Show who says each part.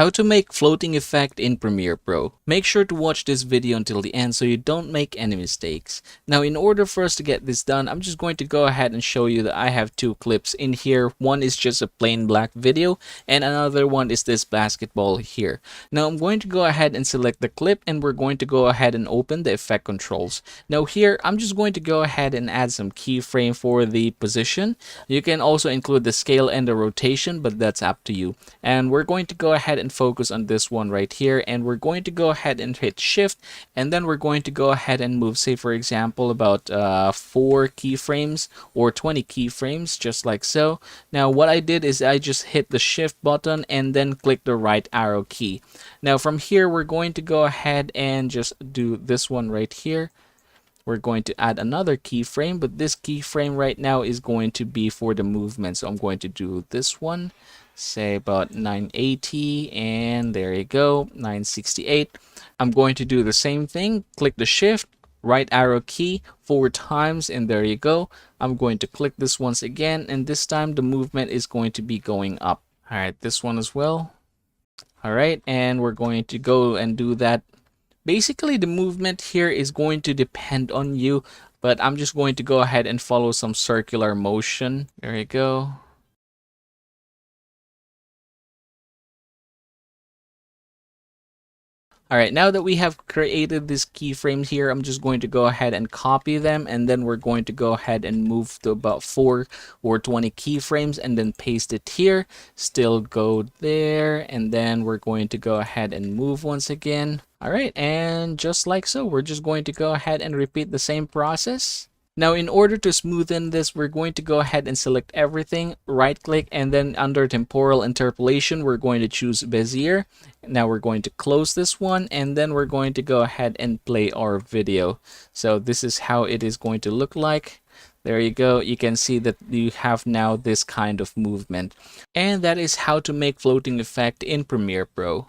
Speaker 1: How to make floating effect in Premiere Pro. Make sure to watch this video until the end so you don't make any mistakes. Now, in order for us to get this done, I'm just going to go ahead and show you that I have two clips in here. One is just a plain black video and another one is this basketball here. Now, I'm going to go ahead and select the clip and we're going to go ahead and open the effect controls. Now here, I'm just going to go ahead and add some keyframe for the position. You can also include the scale and the rotation, but that's up to you. And we're going to go ahead and focus on this one right here, and we're going to go ahead and hit shift, and then we're going to go ahead and move, say for example, about 4 keyframes or 20 keyframes, just like so. Now what I did is I just hit the shift button and then click the right arrow key. Now from here, we're going to go ahead and just do this one right here. We're going to add another keyframe, but this keyframe right now is going to be for the movement. So I'm going to do this one, say about 980, and there you go, 968. I'm going to do the same thing, click the shift, right arrow key 4 times, and there you go. I'm going to click this once again, and this time the movement is going to be going up. All right, this one as well. All right, and we're going to go and do that. Basically, the movement here is going to depend on you, but I'm just going to go ahead and follow some circular motion. There you go. Alright, now that we have created these keyframes here, I'm just going to go ahead and copy them, and then we're going to go ahead and move to about 4 or 20 keyframes and then paste it here. Still go there, and then we're going to go ahead and move once again. Alright, and just like so, we're just going to go ahead and repeat the same process. Now, in order to smoothen this, we're going to go ahead and select everything, right click, and then under temporal interpolation, we're going to choose Bezier. Now we're going to close this one, and then we're going to go ahead and play our video. So this is how it is going to look like. There you go. You can see that you have now this kind of movement. And that is how to make floating effect in Premiere Pro.